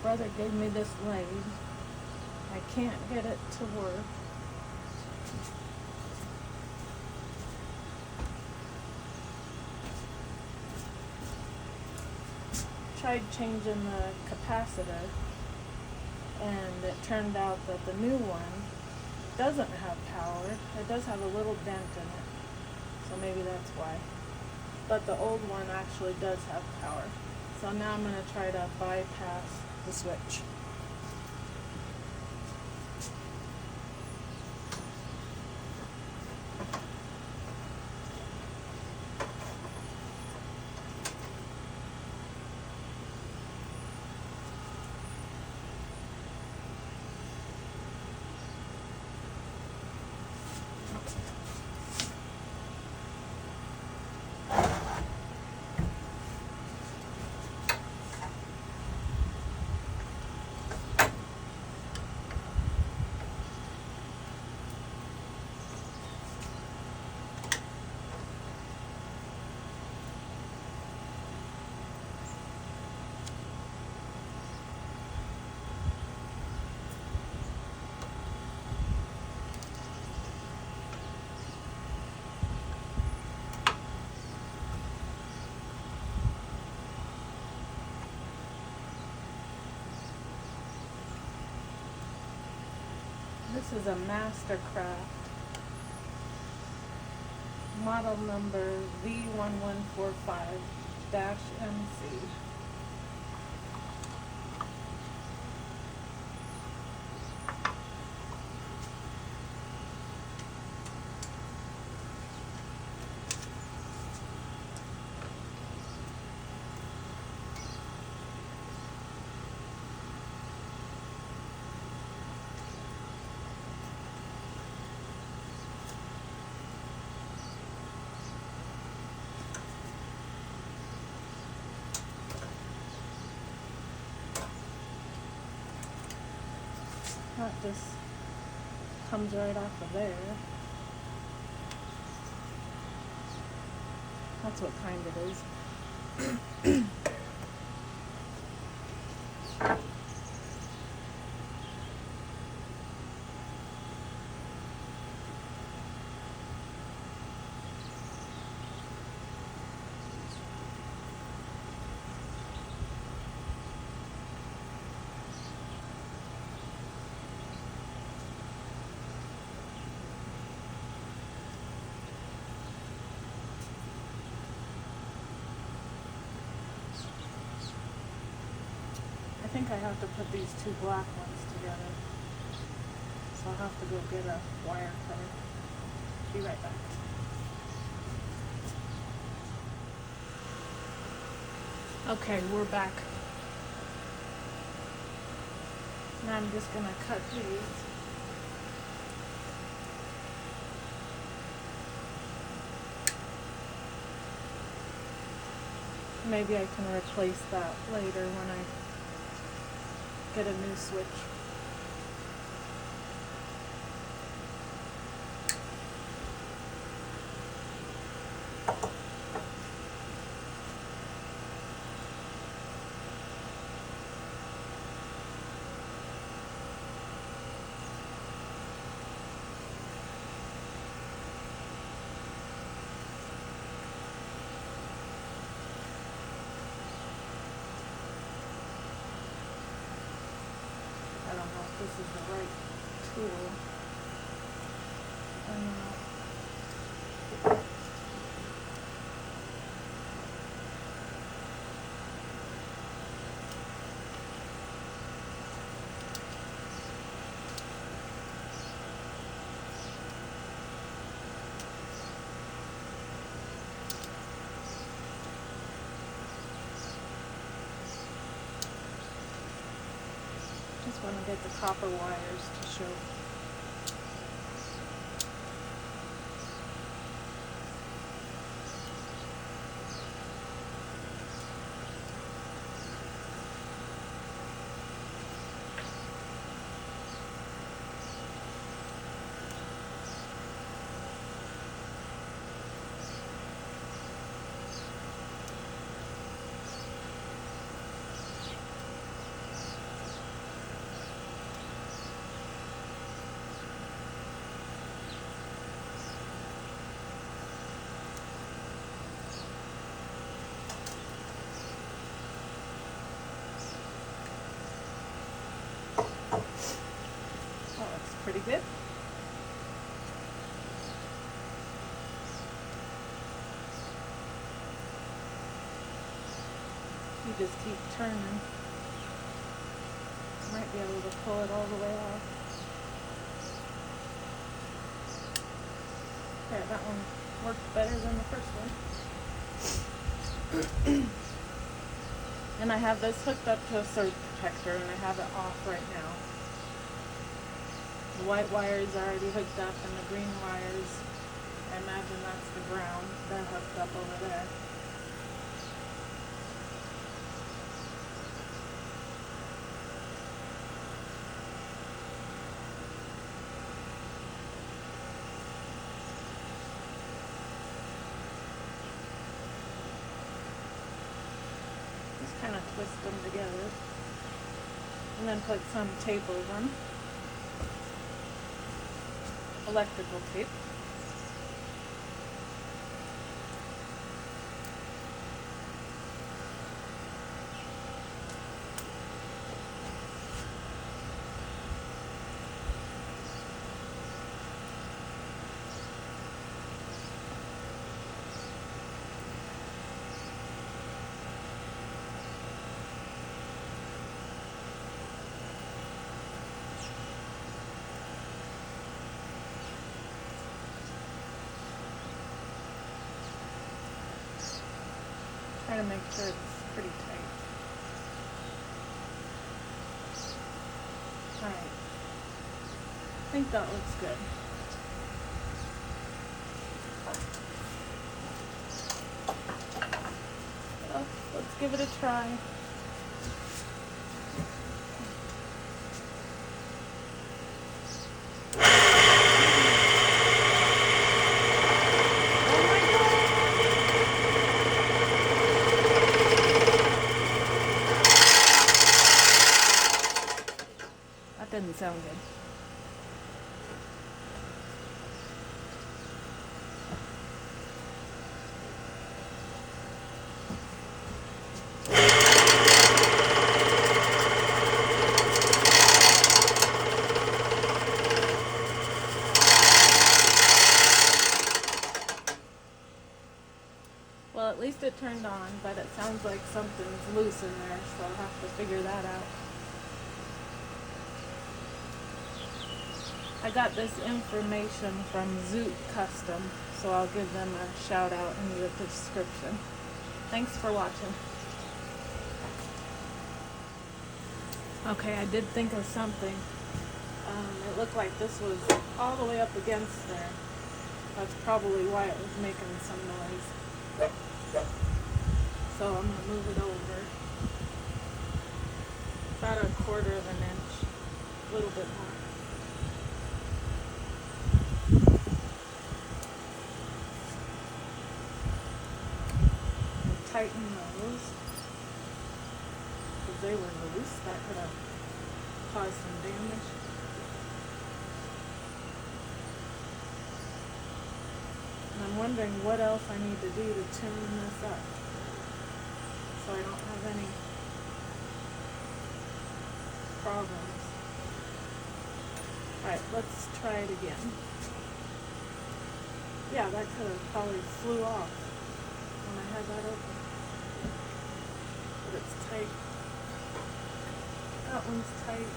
brother gave me this lathe. I can't get it to work. Tried changing the capacitor, and it turned out that the new one doesn't have power. It does have a little dent in it, so maybe that's why. But the old one actually does have power. So now I'm going to try to bypass the switch. This is a Mastercraft, model number V1145-MC. That just comes right off of there. That's what kind it is. I think I have to put these two black ones together. So I'll have to go get a wire cutter. Be right back. Okay, we're back. Now I'm just gonna cut these. Maybe I can replace that later when I get a new switch. I don't know if this is the right tool or not. Just want to get the copper wires to show. pretty good. You just keep turning. Might be able to pull it all the way off. Okay, that one worked better than the first one. And I have this hooked up to a surge protector, and I have it off right now. The white wire is already hooked up, and the green wires, I imagine that's the ground. They're hooked up over there. Just kind of twist them together, and then put some tape over them. Electrical tape. Try to make sure it's pretty tight. Alright. I think that looks good. So, let's give it a try. Didn't sound good. Well, at least it turned on, but it sounds like something's loose in there, so I'll have to figure that out. I got this information from Zoot Custom, so I'll give them a shout out in the description. Thanks for watching. Okay, I did think of something. It looked like this was all the way up against there. That's probably why it was making some noise. So I'm going to move it over. About 1/4 of an inch, a little bit more. Tighten those, because they were loose. That could have caused some damage. And I'm wondering what else I need to do to tune this up so I don't have any problems. Alright, let's try it again. Yeah, that could have probably flew off when I had that open. But it's tight. That one's tight.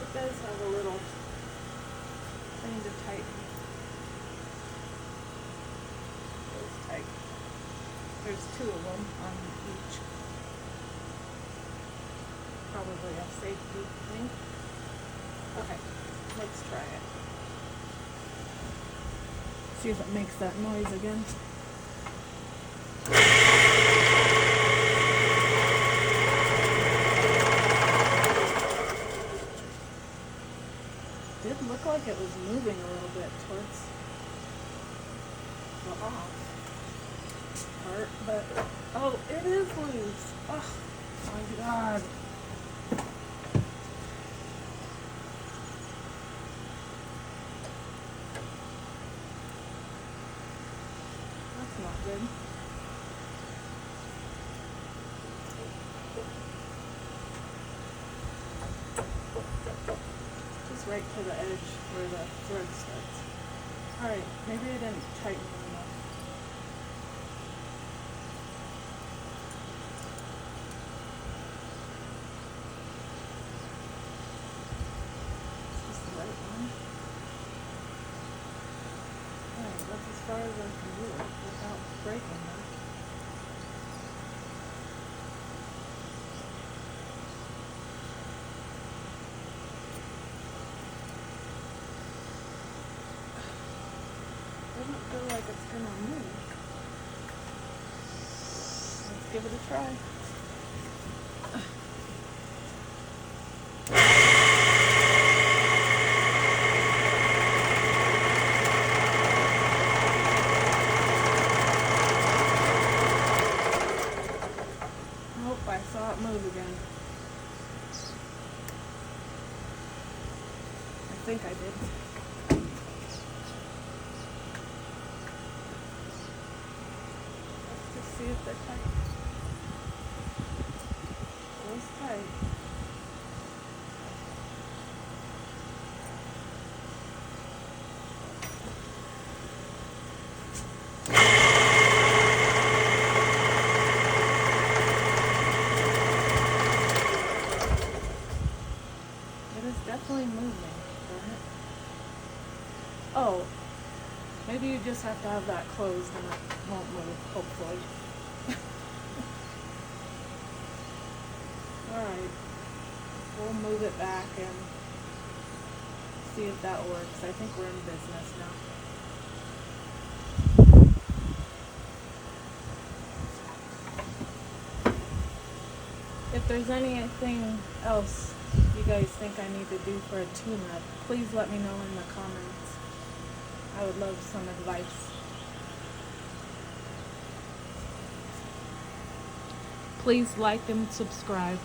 It does have a little thing to tighten. It's tight. There's 2 of them on each. Probably a safety thing. Okay, let's try it. See if it makes that noise again. Did look like it was moving a little bit towards the off part, but oh, it is loose. Oh my god. That's not good. Just right to the edge where the thread starts. Alright, maybe I didn't tighten it enough. Is this the right one? Alright, that's as far as I can do it without breaking them. Doesn't feel like it's gonna move. Let's give it a try. Nope, I saw it move again. I think I did. See if they're tight. It was tight. It is definitely moving, isn't it? Oh, maybe you just have to have that closed and it won't move, hopefully. Alright, we'll move it back and see if that works. I think we're in business now. If there's anything else you guys think I need to do for a tune-up, please let me know in the comments. I would love some advice. Please like and subscribe.